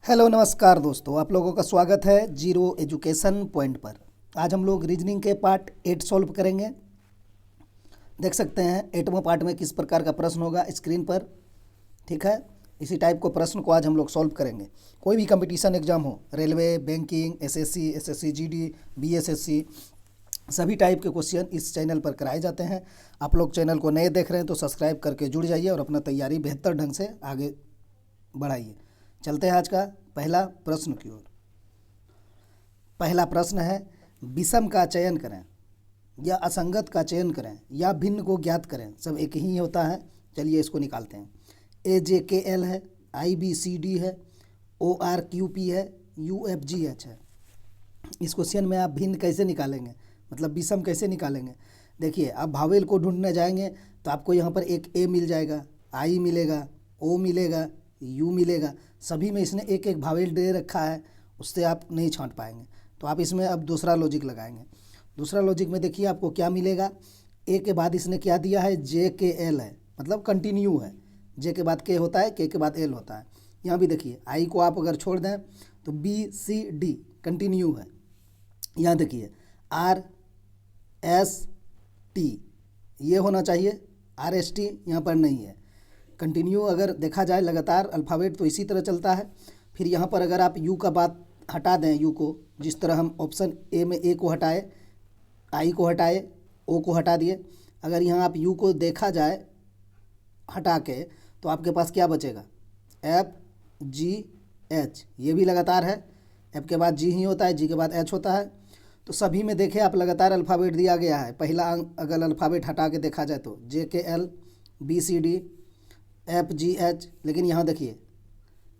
Hello नमस्कार दोस्तों, आप लोगों का स्वागत है जीरो एजुकेशन पॉइंट पर। आज हम लोग रीजनिंग के पार्ट 8 सॉल्व करेंगे। देख सकते हैं 8वां पार्ट में किस प्रकार का प्रश्न होगा स्क्रीन पर। ठीक है, इसी टाइप को प्रश्न को आज हम लोग सॉल्व करेंगे। कोई भी कंपटीशन एग्जाम हो, railway, banking, SSC, SSC GD, BSSC, सभी टाइप के क्वेश्चन इस चैनल पर कराए जाते हैं। आप लोग चैनल को नए देख रहे हैं तो सब्सक्राइब करके जुड़ जाइए और अपना तैयारी बेहतर ढंग से आगे बढ़ाइए। चलते हैं आज का पहला प्रश्न की ओर। पहला प्रश्न है, विषम का चयन करें या असंगत का चयन करें या भिन्न को ज्ञात करें। सब एक ही होता है। चलिए इसको निकालते हैं। AJKL है, IBCD है, ORQP है, UFGH है। इस क्वेश्चन में आप भिन्न कैसे निकालेंगे, मतलब विषम कैसे निकालेंगे। देखिए, आप भावेल को ढूंढने जाएंगे तो आपको यहाँ पर एक A मिल जाएगा, I मिलेगा, O मिलेगा, U मिलेगा। सभी में इसने एक एक भावेल दे रखा है, उससे आप नहीं छांट पाएंगे। तो आप इसमें अब दूसरा लॉजिक लगाएंगे। दूसरा लॉजिक में देखिए आपको क्या मिलेगा। ए के बाद इसने क्या दिया है, JKL है, मतलब कंटिन्यू है। जे के बाद के होता है, के बाद एल होता है। यहाँ भी देखिए आई को आप अगर छोड़ दें तो BCD कंटिन्यू है। यहाँ देखिए RST ये होना चाहिए, RST यहाँ पर नहीं है। कंटिन्यू अगर देखा जाए लगातार अल्फ़ाबेट तो इसी तरह चलता है। फिर यहाँ पर अगर आप यू का बात हटा दें, यू को जिस तरह हम ऑप्शन ए में ए को हटाए, आई को हटाए, ओ को हटा दिए, अगर यहाँ आप यू को देखा जाए हटा के तो आपके पास क्या बचेगा, FGH। ये भी लगातार है, एफ के बाद जी ही होता है, जी के बाद एच होता है। तो सभी में देखें आप लगातार अल्फ़ाबेट दिया गया है। पहला अंक अगर अल्फ़ाबेट हटा के देखा जाए तो JKL, BCD, FGH, लेकिन यहाँ देखिए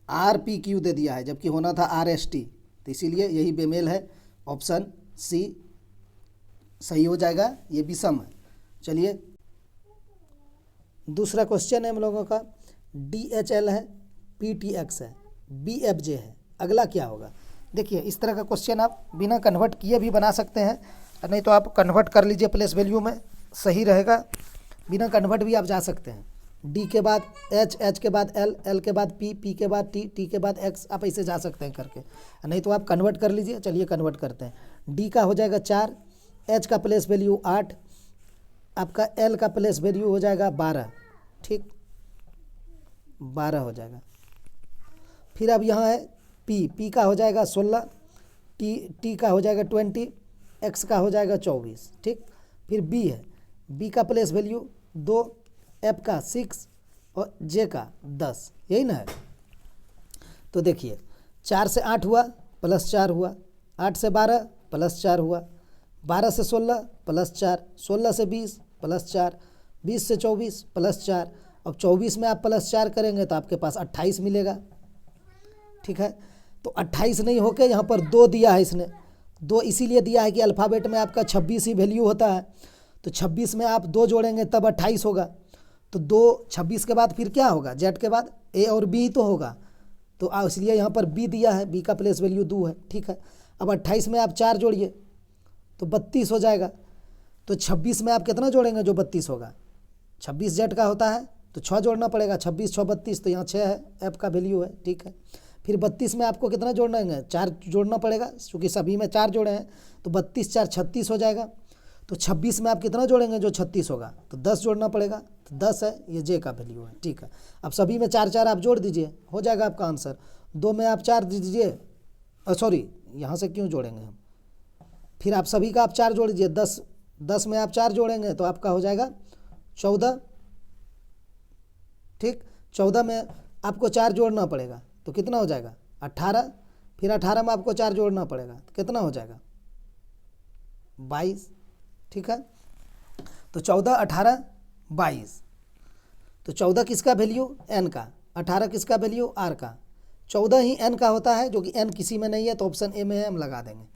RPQ दे दिया है जबकि होना था RST। तो इसीलिए यही बेमेल है। ऑप्शन सी सही हो जाएगा, ये विषम है। चलिए दूसरा क्वेश्चन है हम लोगों का, DHL है, PTX है, BFJ है। अगला क्या होगा। देखिए इस तरह का क्वेश्चन आप बिना कन्वर्ट किए भी बना सकते हैं, नहीं तो आप कन्वर्ट कर लीजिए प्लेस वैल्यू में, सही रहेगा। बिना कन्वर्ट भी आप जा सकते हैं। D के बाद H, H के बाद L, L के बाद P, P के बाद T, T के बाद X, आप ऐसे जा सकते हैं करके, नहीं तो आप कन्वर्ट कर लीजिए। चलिए कन्वर्ट करते हैं। D का हो जाएगा 4, H का प्लेस वैल्यू 8, आपका L का प्लेस वैल्यू हो जाएगा 12। ठीक, 12 हो जाएगा। फिर अब यहाँ है P का हो जाएगा 16, T का हो जाएगा 20, X का हो जाएगा 24। ठीक, फिर B है, B का प्लेस वैल्यू 2, F का 6 और J का 10, यही ना है। तो देखिए 4 से 8 हुआ प्लस 4 हुआ, 8 से 12 प्लस 4 हुआ, 12 से 16 प्लस 4, 16 से 20 प्लस 4, 20 से 24 प्लस 4। अब 24 में आप प्लस 4 करेंगे तो आपके पास 28 मिलेगा। ठीक है, तो 28 नहीं होके यहाँ पर 2 दिया है इसने। 2 इसीलिए दिया है कि अल्फ़ाबेट में आपका 26 ही वैल्यू होता है। तो 26 में आप 2 जोड़ेंगे तब 28 होगा। तो 2 26 के बाद फिर क्या होगा, जेड के बाद ए और बी तो होगा। तो इसलिए यहाँ पर बी दिया है, बी का प्लेस वैल्यू 2 है। ठीक है, अब 28 में आप 4 जोड़िए तो 32 हो जाएगा। तो 26 में आप कितना जोड़ेंगे जो 32 होगा, 26 जेड का होता है तो 6 जोड़ना पड़ेगा, 26 6 32, तो यहाँ 6 है, एफ का वैल्यू है। ठीक है, फिर 32 में आपको कितना जोड़ना है, 4 जोड़ना पड़ेगा, क्योंकि सभी में 4 जोड़े हैं। तो 32 4 36 हो जाएगा। तो 26 में आप कितना जोड़ेंगे जो 36 होगा, तो 10 जोड़ना पड़ेगा, तो 10 है, ये जे का वैल्यू है। ठीक है, अब सभी में 4 4 आप जोड़ दीजिए, हो जाएगा आपका आंसर। 2 में आप 4 दीजिए, सॉरी यहाँ से क्यों जोड़ेंगे हम, फिर आप सभी का आप 4 जोड़ दीजिए, 10 में आप 4 जोड़ेंगे तो आपका हो जाएगा 14। ठीक, 14 में आपको 4 जोड़ना पड़ेगा तो कितना हो जाएगा 18, फिर 18 में आपको 4 जोड़ना पड़ेगा तो कितना हो जाएगा 22। ठीक है, तो 14 18 22। तो 14 किसका वैल्यू, एन का, 18 किसका वैल्यू, आर का। 14 ही एन का होता है, जो कि एन किसी में नहीं है तो ऑप्शन ए में है, हम लगा देंगे।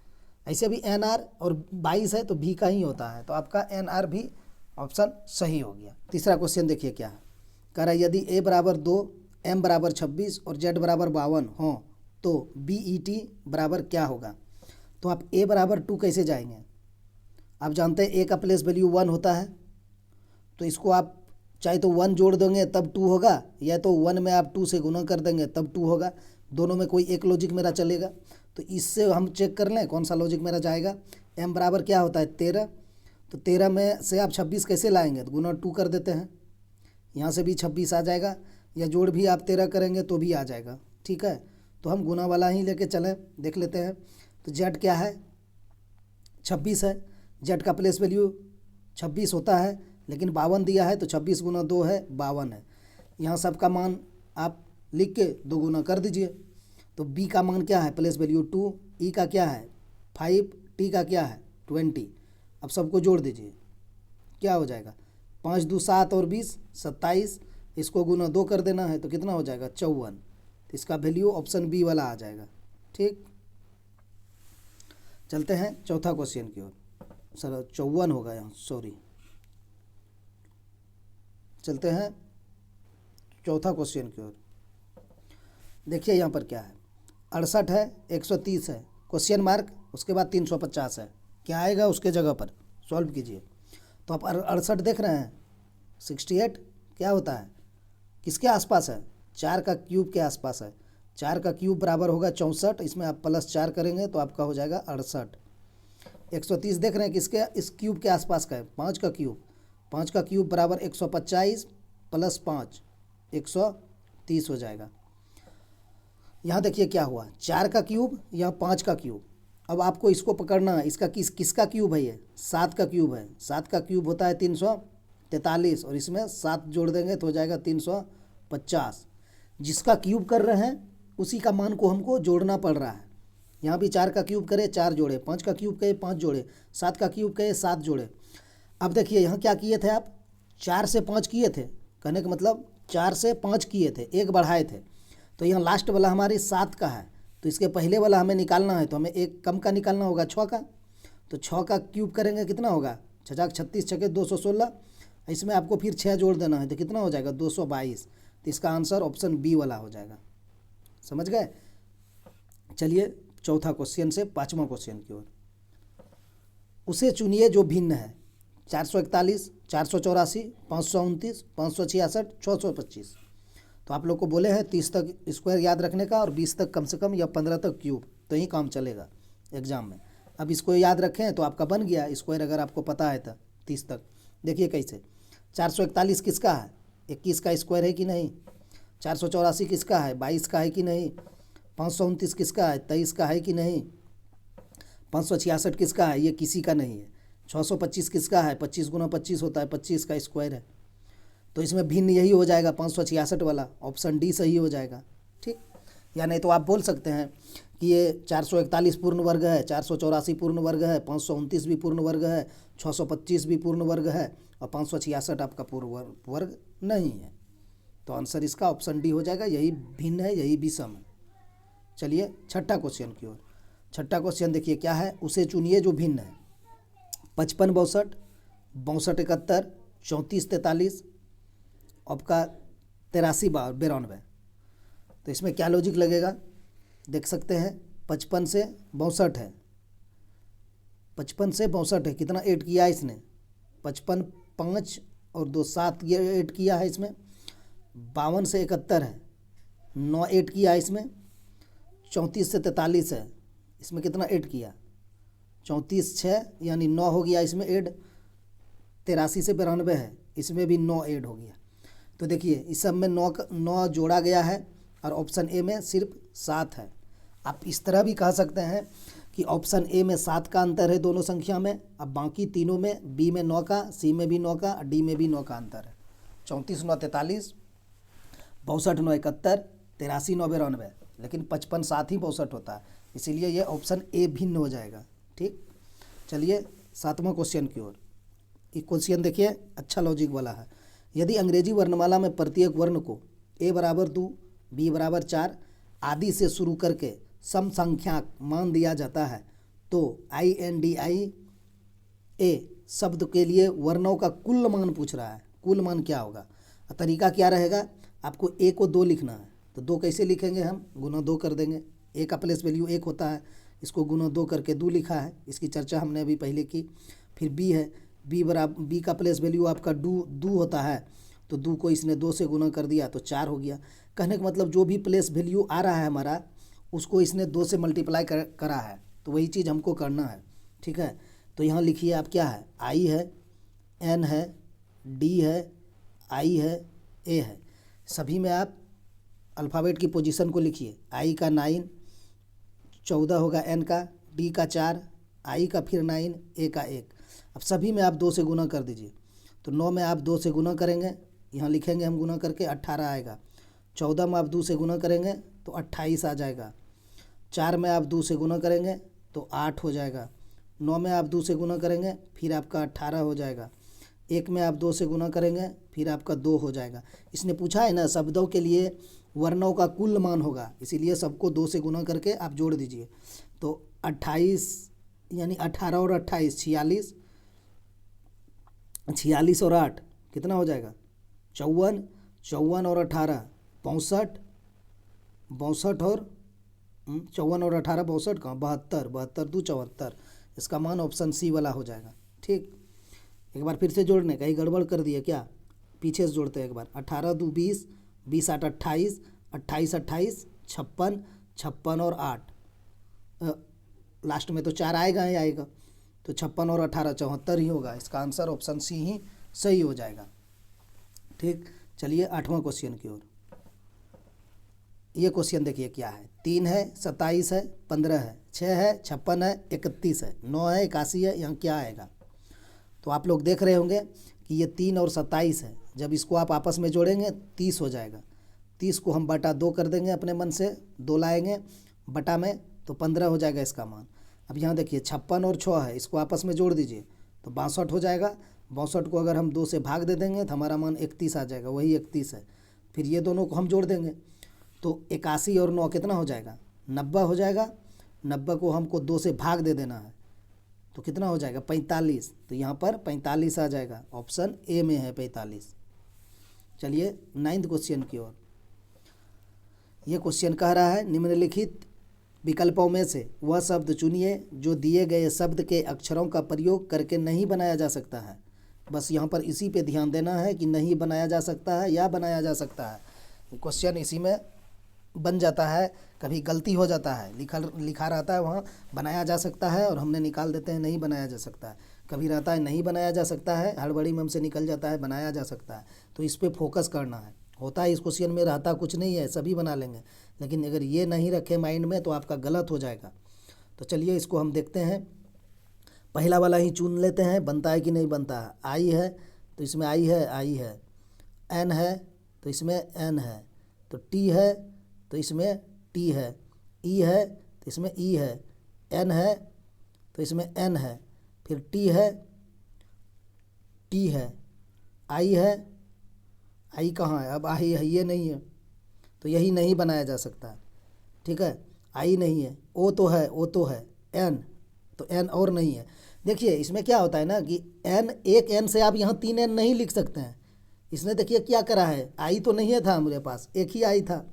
ऐसे भी एन आर, और 22 है तो भी का ही होता है, तो आपका एन आर भी ऑप्शन सही हो गया। तीसरा क्वेश्चन देखिए क्या है, कह रहा है यदि ए बराबर 2, एम बराबर 26 और जेड बराबर 52 हो तो BET बराबर क्या होगा। तो आप ए बराबर 2 कैसे जाएंगे, आप जानते हैं ए का प्लेस वैल्यू 1 होता है, तो इसको आप चाहे तो 1 जोड़ देंगे तब 2 होगा, या तो 1 में आप 2 से गुना कर देंगे तब 2 होगा। दोनों में कोई एक लॉजिक मेरा चलेगा। तो इससे हम चेक कर लें कौन सा लॉजिक मेरा जाएगा। m बराबर क्या होता है 13, तो 13 में से आप 26 कैसे लाएंगे, तो गुना 2 कर देते हैं, यहाँ से भी 26 आ जाएगा, या जोड़ भी आप 13 करेंगे तो भी आ जाएगा। ठीक है, तो हम गुना वाला ही लेके चलें, देख लेते हैं। तो z क्या है 26 है, z का प्लेस वैल्यू 26 होता है, लेकिन 52 दिया है तो 26 गुना 2 है 52 है। यहाँ सबका मान आप लिख के 2 गुना कर दीजिए। तो b का मान क्या है प्लेस वैल्यू 2, e का क्या है 5, t का क्या है 20। अब सबको जोड़ दीजिए, क्या हो जाएगा 5 2 7 और 20 27, इसको गुना 2 कर देना है तो कितना हो जाएगा 54। तो इसका वैल्यू ऑप्शन बी वाला आ जाएगा। ठीक, चलते हैं चौथा क्वेश्चन की ओर। सर 54 होगा यहाँ, सॉरी। चलते हैं चौथा क्वेश्चन की ओर। देखिए यहाँ पर क्या है 68 है, 130 है, क्वेश्चन मार्क, उसके बाद 350 है, क्या आएगा उसके जगह पर, सॉल्व कीजिए। तो आप 68 देख रहे हैं 68 क्या होता है, किसके आसपास है 4 का क्यूब के आसपास है। 4 का क्यूब बराबर होगा 64, इसमें आप +4 करेंगे तो आपका हो जाएगा 68। 130 देख रहे हैं किसके, इस क्यूब के आसपास का है, 5 का क्यूब, 5 का क्यूब बराबर 125 + 5 130 हो जाएगा। यहाँ देखिए क्या हुआ 4 का क्यूब, यहाँ 5 का क्यूब। अब आपको इसको पकड़ना है, इसका किसका क्यूब है, ये 7 का क्यूब है। 7 का क्यूब होता है 343, और इसमें 7 जोड़ देंगे तो हो जाएगा 350। जिसका क्यूब कर रहे हैं उसी का मान को हमको जोड़ना पड़ रहा है। यहाँ भी 4 का क्यूब करे 4 जोड़े, 5 का क्यूब कहे 5 जोड़े, 7 का क्यूब कहे 7 जोड़े। अब देखिए यहाँ क्या किए थे आप, 4 से 5 किए थे, कहने का मतलब 4 से 5 किए थे, एक बढ़ाए थे। तो यहाँ लास्ट वाला हमारी 7 का है, तो इसके पहले वाला हमें निकालना है, तो हमें एक कम का निकालना होगा 6 का। तो 6 का क्यूब करेंगे कितना होगा 6 36 6 216, इसमें आपको फिर 6 जोड़ देना है तो कितना हो जाएगा 222। तो इसका आंसर ऑप्शन बी वाला हो जाएगा। समझ गए। चलिए चौथा क्वेश्चन से पाँचवा क्वेश्चन की ओर। उसे चुनिए जो भिन्न है 441 484 529 566 625। तो आप लोग को बोले हैं 30 तक स्क्वायर याद रखने का और 20 तक कम से कम या 15 तक क्यूब, तो ही काम चलेगा एग्जाम में। अब इसको याद रखें तो आपका बन गया स्क्वायर, अगर आपको पता है तो 30 तक। देखिए कैसे 441 किसका है 21 का स्क्वायर है कि नहीं, 484 किसका है 22 का है कि नहीं, 529 किसका है 23 का है कि नहीं, 566 किसका है ये किसी का नहीं है, 625 किसका है 25 गुना 25 होता है 25 का स्क्वायर है। तो इसमें भिन्न यही हो जाएगा 566 वाला, ऑप्शन डी सही हो जाएगा। ठीक, या नहीं तो आप बोल सकते हैं कि ये 441 पूर्ण वर्ग है, 484 पूर्ण वर्ग है, 529 भी पूर्ण वर्ग है, 625 भी पूर्ण वर्ग है और 566 आपका पूर्ण वर्ग नहीं है। तो आंसर इसका ऑप्शन डी हो जाएगा, यही भिन्न है यही विषम है। चलिए छठा क्वेश्चन की ओर। छठा क्वेश्चन देखिए क्या है, उसे चुनिए जो भिन्न है 55 62 62 71 34 43 आपका 83 92। तो इसमें क्या लॉजिक लगेगा देख सकते हैं, 55 से 62 है, 55 से 62 है, कितना ऐड किया इसने 55 5 और 2 7 ये ऐड किया है इसमें, 52 से 71 है, 9 ऐड किया है इसमें, 34 से 43 है, इसमें कितना ऐड किया 34 6 यानी 9 हो गया इसमें ऐड, 83 से 92 है, इसमें भी 9 ऐड हो गया। तो देखिए इस सब में 9 जोड़ा गया है और ऑप्शन ए में सिर्फ 7 है। आप इस तरह भी कह सकते हैं कि ऑप्शन ए में 7 का अंतर है दोनों संख्या में, अब बाकी तीनों में बी में 9 का, सी में भी 9 का, डी में भी 9 का अंतर है। 34 9 43, 62 9 71, 83 9 92, लेकिन 55 7 ही 62 होता है, इसीलिए ये ऑप्शन ए भिन्न हो जाएगा। ठीक, चलिए सातवां क्वेश्चन की ओर। ये क्वेश्चन देखिए अच्छा लॉजिक वाला है। यदि अंग्रेजी वर्णमाला में प्रत्येक वर्ण को a बराबर 2 b बराबर 4 आदि से शुरू करके सम संख्याक मान दिया जाता है तो INDI ए शब्द के लिए वर्णों का कुल मान पूछ रहा है। कुल मान क्या होगा, तरीका क्या रहेगा, आपको a को 2 लिखना है, तो 2 कैसे लिखेंगे हम गुना 2 कर देंगे, a का प्लेस वैल्यू 1 होता है, इसको गुना 2 करके 2 लिखा है, इसकी चर्चा हमने अभी पहले की। फिर b है, b का प्लेस वैल्यू आपका 2 होता है, तो 2 को इसने 2 से गुना कर दिया तो 4 हो गया। कहने का मतलब जो भी प्लेस वैल्यू आ रहा है हमारा उसको इसने 2 से मल्टीप्लाई करा है, तो वही चीज़ हमको करना है। ठीक है, तो यहाँ लिखिए आप क्या है, आई है, एन है, डी है, आई है, ए है। सभी में आप अल्फ़ाबेट की पोजीशन को लिखिए। आई का 9, 14 होगा एन का, डी का 4, आई का फिर 9, ए का 1। अब सभी में आप 2 से गुना कर दीजिए। तो 9 में आप 2 से गुना करेंगे, यहाँ लिखेंगे हम गुना करके 18 आएगा। 14 में आप 2 से गुना करेंगे तो 28 आ जाएगा। 4 में आप 2 से गुना करेंगे तो 8 हो जाएगा। 9 में आप 2 से गुना करेंगे फिर आपका 18 हो जाएगा। 1 में आप 2 से गुना करेंगे फिर आपका 2 हो जाएगा। इसने पूछा है ना शब्दों के लिए वर्णों का कुल मान होगा, इसीलिए सबको 2 से गुना करके आप जोड़ दीजिए। तो 28 यानी 18 और 28 46, 46 और 8 कितना हो जाएगा 54, 54 और 18 62, 62 और 54 और 18 62 कहाँ 72, 72 2 74। इसका मान ऑप्शन सी वाला हो जाएगा। ठीक, एक बार फिर से जोड़ने, कहीं गड़बड़ कर दिए क्या, पीछे से जोड़ते हैं एक बार। 18 2 20, 20 8 28, 28 28 56, 56 और 8 लास्ट में तो 4 आएगा ही आएगा, तो 56 और 18 74 ही होगा। इसका आंसर ऑप्शन सी ही सही हो जाएगा। ठीक, चलिए 8वां क्वेश्चन की ओर। ये क्वेश्चन देखिए क्या है, 3 है, 27 है, 15 है, 6 है, 56 है, 31 है, 9 है, 81 है, यहाँ क्या आएगा। तो आप लोग देख रहे होंगे कि ये 3 और 27 है, जब इसको आप आपस में जोड़ेंगे 30 हो जाएगा। 30 को हम बटा 2 कर देंगे, अपने मन से 2 लाएंगे बटा में, तो 15 हो जाएगा इसका मान। अब यहाँ देखिए 56 और 6 है, इसको आपस में जोड़ दीजिए तो 62 हो जाएगा। 62 को अगर हम 2 से भाग दे देंगे तो हमारा मान 31 आ जाएगा, वही 31 है। फिर ये दोनों को हम जोड़ देंगे तो 81 और 9 कितना हो जाएगा 90 हो जाएगा। 90 को हमको 2 से भाग दे देना है तो कितना हो जाएगा 45। तो यहाँ पर 45 आ जाएगा, ऑप्शन ए में है 45। चलिए 9th क्वेश्चन की ओर। ये क्वेश्चन कह रहा है निम्नलिखित विकल्पों में से वह शब्द चुनिए जो दिए गए शब्द के अक्षरों का प्रयोग करके नहीं बनाया जा सकता है। बस यहाँ पर इसी पे ध्यान देना है कि नहीं बनाया जा सकता है या बनाया जा सकता है। क्वेश्चन इसी में बन जाता है, कभी गलती हो जाता है, लिखा रहता है वहाँ बनाया जा सकता है और हमने निकाल देते हैं नहीं बनाया जा सकता है। कभी रहता है नहीं बनाया जा सकता है, हड़बड़ी में हमसे निकल जाता है बनाया जा सकता है। तो इस पर फोकस करना है। होता है इस क्वेश्चन में रहता कुछ नहीं है, सभी बना लेंगे, लेकिन अगर ये नहीं रखे माइंड में तो आपका गलत हो जाएगा। तो चलिए इसको हम देखते हैं। पहला वाला ही चुन लेते हैं, बनता है कि नहीं बनता है। आई है तो इसमें आई है, आई है। एन है तो इसमें एन है। तो टी है तो इसमें टी है। ई है तो इसमें ई है। एन है तो इसमें एन है। फिर टी है, टी है। आई है, आई कहाँ है, अब आई है, ये नहीं है तो यही नहीं बनाया जा सकता। ठीक है, आई नहीं है। ओ तो है, ओ तो है। एन तो एन और नहीं है। देखिए इसमें क्या होता है ना कि एन, एक एन से आप यहाँ 3 एन नहीं लिख सकते हैं। इसने देखिए क्या करा है, आई तो नहीं है था मेरे पास, एक ही आई था।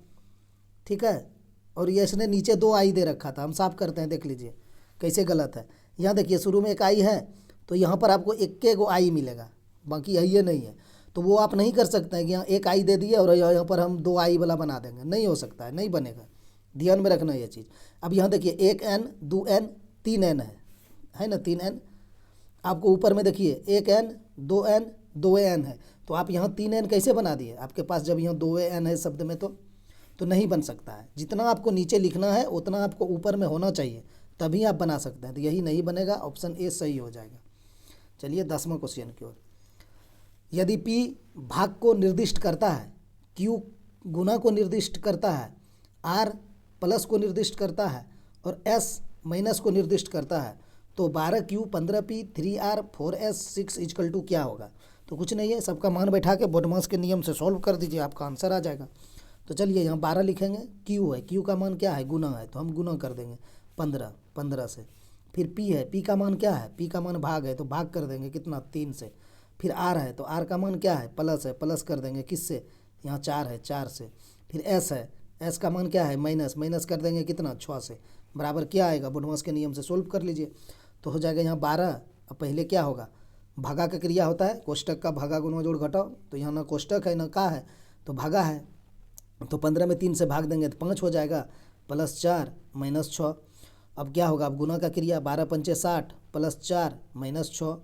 ठीक है, और ये इसने नीचे 2 आई दे रखा था। हम साफ करते हैं, देख लीजिए कैसे गलत है। यहाँ देखिए शुरू में एक आई है तो यहाँ पर आपको एक गो आई मिलेगा, बाकी ये नहीं है। तो वो आप नहीं कर सकते हैं कि यहाँ एक आई दे दिए और यहाँ पर हम 2 आई वाला बना देंगे, नहीं हो सकता है, नहीं बनेगा। ध्यान में रखना ये चीज़। अब यहाँ देखिए 1 एन 2 एन 3 एन है ना, 3 एन। आपको ऊपर में देखिए 1 एन 2 एन 2 एन है, तो आप यहाँ 3 एन कैसे बना दिए आपके पास, जब यहाँ 2 एन है शब्द में तो नहीं बन सकता है। जितना आपको नीचे लिखना है उतना आपको ऊपर में होना चाहिए, तभी आप बना सकते हैं। तो यही नहीं बनेगा, ऑप्शन ए सही हो जाएगा। चलिए 10वां क्वेश्चन की ओर। यदि P भाग को निर्दिष्ट करता है, Q गुना को निर्दिष्ट करता है, R प्लस को निर्दिष्ट करता है और S माइनस को निर्दिष्ट करता है, तो 12Q 15P 3R 4S 6 equal to क्या होगा। तो कुछ नहीं है, सबका मान बैठा के बोडमास के नियम से सॉल्व कर दीजिए, आपका आंसर आ जाएगा। तो चलिए यहाँ 12 लिखेंगे, Q है, Q का मान क्या है गुना है, तो हम गुना कर देंगे 15 से। फिर P है, P का मान क्या है, P का मान भाग है तो भाग कर देंगे कितना 3 से। फिर R है तो R का मान क्या है प्लस है, प्लस कर देंगे किससे, यहाँ 4 है 4 से। फिर S है, S का मान क्या है माइनस, माइनस कर देंगे कितना 6 से। बराबर क्या आएगा, बोडमास के नियम से सोल्व कर लीजिए तो हो जाएगा यहाँ 12। अब पहले क्या होगा, भागा का क्रिया होता है, कोष्टक का भागा गुणा जोड़ घटाओ, तो यहाँ ना कोष्टक है ना का है तो भागा है। तो 15 में 3 से भाग देंगे तो 5 हो जाएगा, प्लस 4 माइनस 6। अब क्या होगा, अब गुना का क्रिया, 12 पंचे 60 प्लस 4 माइनस 6,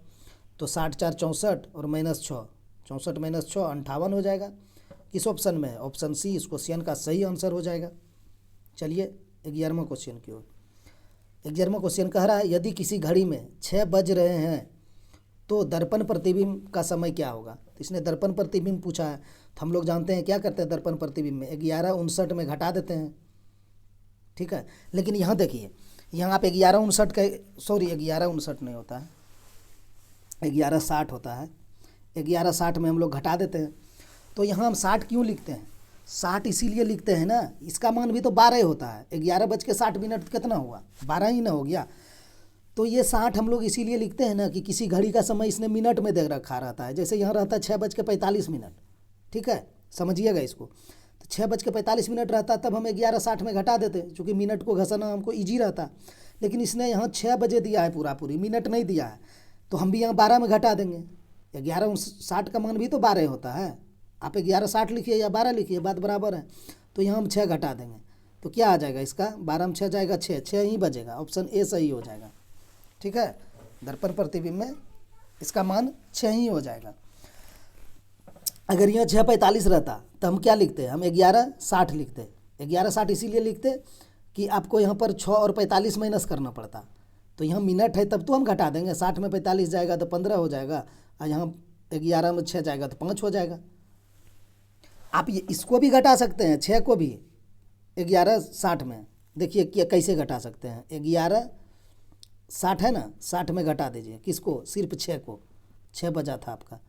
तो 60 4 64 और माइनस 6, 64 माइनस 6 58 हो जाएगा। किस ऑप्शन में है, ऑप्शन सी इस क्वेश्चन का सही आंसर हो जाएगा। चलिए 11वां क्वेश्चन की ओर। 11वां क्वेश्चन कह रहा है यदि किसी घड़ी में 6 बज रहे हैं तो दर्पण प्रतिबिंब का समय क्या होगा। तो इसने दर्पण प्रतिबिंब पूछा है, तो हम लोग जानते हैं क्या करते हैं दर्पण प्रतिबिंब में 11:59 में घटा देते हैं, ठीक है। लेकिन यहाँ देखिए, यहाँ आप 11:59 का, सॉरी 11:59 नहीं होता है, 11:60 होता है, 11:60 में हम लोग घटा देते हैं। तो यहाँ हम 60 क्यों लिखते हैं, 60 इसीलिए लिखते हैं ना, इसका मान भी तो 12 होता है, 11:60 कितना हुआ, 12 ही ना हो गया। तो ये 60 हम लोग इसीलिए लिखते हैं ना कि किसी घड़ी का समय इसने मिनट में दे रखा रहता है। जैसे यहाँ रहता है 6:45, ठीक है, समझिएगा इसको। तो 6:45 रहता तब हम 11:60 में घटा देते, चूँकि मिनट को घसाना हमको ईजी रहता। लेकिन इसने यहाँ 6 बजे दिया है, पूरी मिनट नहीं दिया है, तो हम भी यहाँ 12 में घटा देंगे। 11:60 का मान भी तो 12 होता है, आप 11:60 लिखिए या 12 लिखिए, बात बराबर है। तो यहाँ हम 6 घटा देंगे, तो क्या आ जाएगा इसका, 12 में 6 जाएगा 6 ही बजेगा, ऑप्शन ए सही हो जाएगा, ठीक है। दर्पण प्रतिबिंब में इसका मान 6 ही हो जाएगा। अगर यहाँ 6:45 रहता तो हम क्या लिखते, हम 11:60 लिखते। 11:60 इसीलिए लिखते कि आपको यहाँ पर 6 और 45 माइनस करना पड़ता। तो यहाँ मिनट है तब तो हम घटा देंगे, 60 में 45 जाएगा तो 15 हो जाएगा, और यहाँ 11 में 6 जाएगा तो 5 हो जाएगा। आप ये इसको भी घटा सकते हैं, 6 को भी 11:60 में, देखिए क्या कैसे घटा सकते हैं। 11:60 है ना, 60 में घटा दीजिए, किसको, सिर्फ 6 को, 6 बजा था आपका,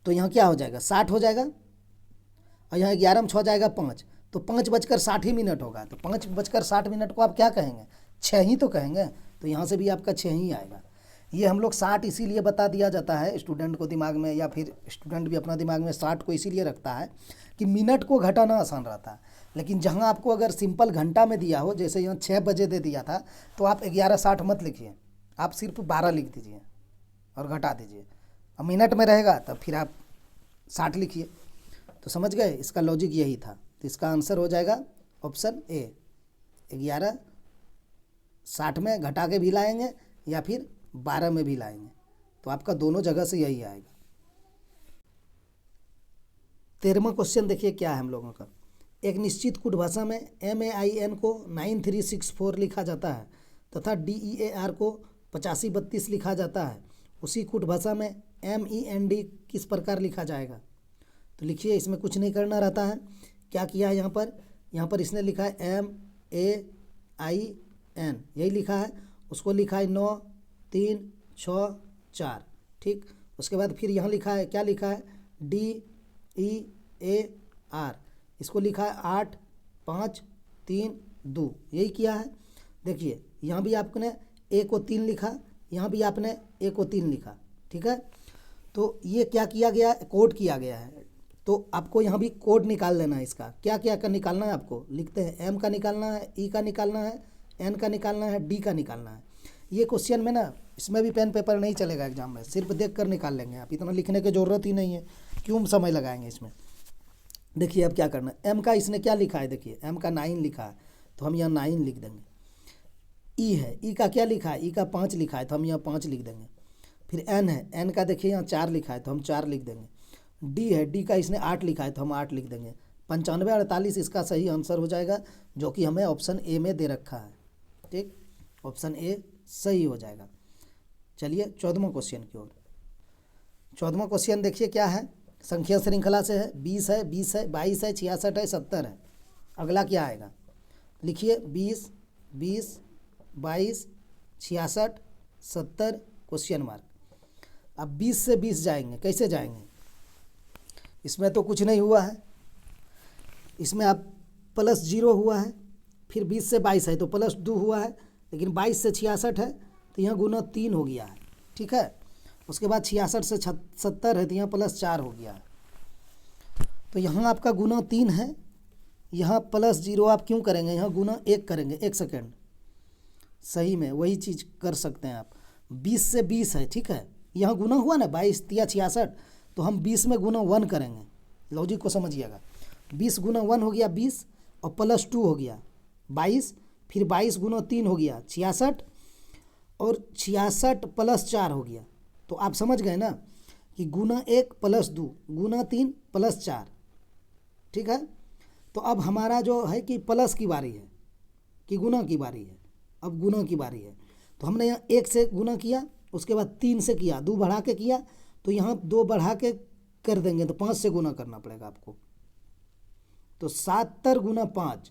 तो यहाँ क्या हो जाएगा, 60 हो जाएगा, और यहाँ 11 में 6 जाएगा 5, तो 5:60 ही मिनट होगा। तो 5:60 को आप क्या कहेंगे, 6 ही तो कहेंगे, तो यहाँ से भी आपका 6 ही आएगा। ये हम लोग 60 इसीलिए बता दिया जाता है स्टूडेंट को दिमाग में, या फिर स्टूडेंट भी अपना दिमाग में 60 को इसीलिए रखता है कि मिनट को घटाना आसान रहता है। लेकिन जहाँ आपको अगर सिंपल घंटा में दिया हो, जैसे यहाँ 6 बजे दे दिया था, तो आप 11:60 मत लिखिए, आप सिर्फ 12 लिख दीजिए और घटा दीजिए। अब मिनट में रहेगा तब फिर आप 60 लिखिए। तो समझ गए, इसका लॉजिक यही था। तो इसका आंसर हो जाएगा ऑप्शन ए, 11:60 में घटा के भी लाएंगे या फिर 12 में भी लाएंगे, तो आपका दोनों जगह से यही आएगा। 13वां क्वेश्चन देखिए क्या है हम लोगों का। एक निश्चित कूट भाषा में MAIN को 9364 लिखा जाता है तथा DEAR को 8532 लिखा जाता है। उसी कूट भाषा में MEND किस प्रकार लिखा जाएगा। तो लिखिए, इसमें कुछ नहीं करना रहता है। क्या किया है यहाँ पर इसने लिखा है MAIN, यही लिखा है, उसको लिखा है 9 3 6 4, ठीक। उसके बाद फिर यहाँ लिखा है, क्या लिखा है, DEAR, इसको लिखा है 8 5 3 2, यही किया है। देखिए यहाँ भी आपने A को 3 लिखा, यहाँ भी आपने A को 3 लिखा, ठीक है। तो ये क्या किया गया, कोड किया गया है। तो आपको यहाँ भी कोड निकाल लेना है। इसका क्या क्या का निकालना है आपको, लिखते हैं, M का निकालना है, E का निकालना है, N का निकालना है, D का निकालना है। ये क्वेश्चन में ना, इसमें भी पेन पेपर नहीं चलेगा एग्जाम में, सिर्फ देख कर निकाल लेंगे आप, इतना लिखने की ज़रूरत ही नहीं है, क्यों समय लगाएंगे इसमें। देखिए अब क्या करना है, M का इसने क्या लिखा है, देखिए M का 9 लिखा है, तो हम यहाँ 9 लिख देंगे। E है, E का क्या लिखा है, E का 5 लिखा है, तो हम यहाँ 5 लिख देंगे। फिर N है, N का देखिए यहाँ 4 लिखा है, तो हम 4 लिख देंगे। D है, D का इसने 8 लिखा है, तो हम 8 लिख देंगे। 95 48 इसका सही आंसर हो जाएगा, जो कि हमें ऑप्शन ए में दे रखा है, ठीक, ऑप्शन ए सही हो जाएगा। चलिए 14वां क्वेश्चन की ओर। 14वां क्वेश्चन देखिए क्या है, संख्या श्रृंखला से है, 20 है, 22 है, 66 है, 70 है। अगला क्या आएगा, लिखिए 20 20 22 66 70 क्वेश्चन मार्क। अब 20 से 20 जाएंगे, कैसे जाएंगे, इसमें तो कुछ नहीं हुआ है, इसमें आप प्लस 0 हुआ है, फिर 20 से 22 है तो प्लस 2 हुआ है, लेकिन 22 से 66 है तो यहाँ गुना 3 हो गया है, ठीक है। उसके बाद 66 से 70 है तो यहाँ प्लस 4 हो गया है। तो यहाँ आपका गुना 3 है, यहाँ प्लस 0 आप क्यों करेंगे, यहाँ गुना 1 करेंगे। 1 सेकेंड, सही में वही चीज़ कर सकते हैं आप। 20 से 20 है, ठीक है, यहाँ गुना हुआ ना 22 या 66, तो हम 20 में गुना 1 करेंगे, लॉजिक को समझिएगा। 20 गुना 1 हो गया 20 और प्लस 2 हो गया 22, फिर 22 गुना 3 हो गया 66 और 66 प्लस 4 हो गया। तो आप समझ गए ना कि गुना 1 प्लस 2 गुना 3 प्लस 4, ठीक है। तो अब हमारा जो है कि प्लस की बारी है कि गुना की बारी है, अब गुना की बारी है। तो हमने यहाँ 1 से गुना किया, उसके बाद 3 से किया, 2 बढ़ा के किया, तो यहाँ 2 बढ़ा के कर देंगे तो 5 से गुना करना पड़ेगा आपको। तो 7 गुना 5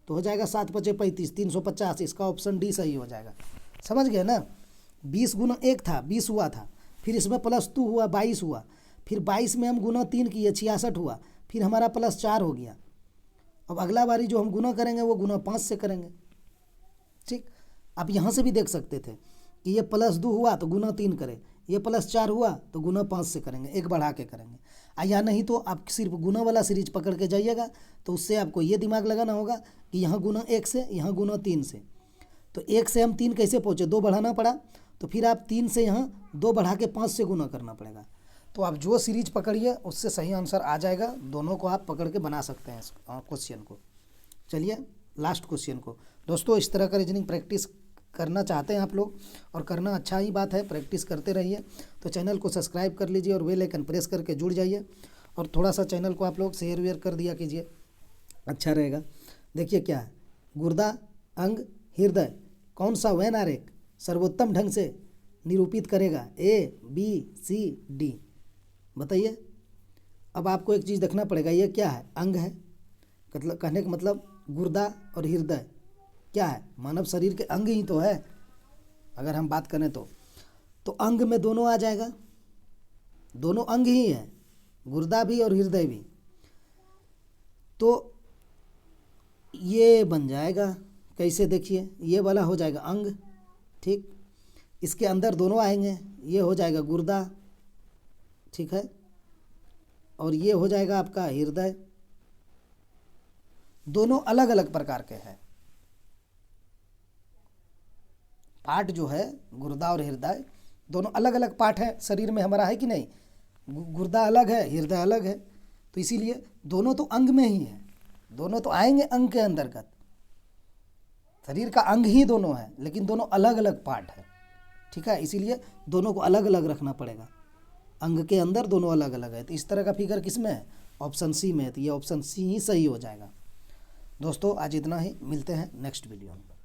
तो हो जाएगा 7 पचे 35, 350। इसका ऑप्शन डी सही हो जाएगा। समझ गए ना। 20 गुना 1 था 20 हुआ था, फिर इसमें प्लस 2 हुआ 22 हुआ, फिर 22 में हम गुना 3 किए 66 हुआ, फिर हमारा प्लस 4 हो गया। अब अगला बारी जो हम गुना करेंगे वो गुना 5 से करेंगे, ठीक। आप यहाँ से भी देख सकते थे कि ये प्लस 2 हुआ तो गुना 3 करें, ये प्लस 4 हुआ तो गुना 5 से करेंगे, एक बढ़ा के करेंगे। या नहीं तो आप सिर्फ गुना वाला सीरीज पकड़ के जाइएगा, तो उससे आपको ये दिमाग लगाना होगा कि यहाँ गुना 1 से, यहाँ गुना 3 से। तो 1 से हम 3 कैसे पहुँचे, 2 बढ़ाना पड़ा, तो फिर आप 3 से यहाँ 2 बढ़ा के 5 से गुना करना पड़ेगा। तो आप जो सीरीज पकड़िए उससे सही आंसर आ जाएगा। दोनों को आप पकड़ के बना सकते हैं क्वेश्चन को। चलिए लास्ट क्वेश्चन को। दोस्तों इस तरह का रीजनिंग प्रैक्टिस करना चाहते हैं आप लोग, और करना अच्छा ही बात है, प्रैक्टिस करते रहिए। तो चैनल को सब्सक्राइब कर लीजिए और बेल आइकन प्रेस करके जुड़ जाइए, और थोड़ा सा चैनल को आप लोग शेयर वेयर कर दिया कीजिए, अच्छा रहेगा। देखिए क्या है, गुर्दा, अंग, हृदय कौन सा वेन आरेख सर्वोत्तम ढंग से निरूपित करेगा, ए बी सी डी, बताइए। अब आपको एक चीज़ देखना पड़ेगा, ये क्या है, अंग है, मतलब कहने का मतलब गुर्दा और हृदय क्या है, मानव शरीर के अंग ही तो है अगर हम बात करें तो अंग में दोनों आ जाएगा, दोनों अंग ही है, गुर्दा भी और हृदय भी। तो ये बन जाएगा कैसे, देखिए ये वाला हो जाएगा अंग, ठीक। इसके अंदर दोनों आएंगे, ये हो जाएगा गुर्दा, ठीक है, और ये हो जाएगा आपका हृदय। दोनों अलग अलग प्रकार के हैं पार्ट, जो है गुर्दा और हृदय दोनों अलग अलग पार्ट है शरीर में हमारा, है कि नहीं। गुर्दा अलग है, हृदय अलग है, तो इसीलिए दोनों तो अंग में ही है, दोनों तो आएंगे अंग के अंतर्गत। शरीर का अंग ही दोनों है, लेकिन दोनों अलग अलग पार्ट है, ठीक है। इसीलिए दोनों को अलग अलग रखना पड़ेगा, अंग के अंदर दोनों अलग अलग है। तो इस तरह का फिगर किस में है, ऑप्शन सी में है, तो ये ऑप्शन सी ही सही हो जाएगा। दोस्तों आज इतना ही, मिलते हैं नेक्स्ट वीडियो में।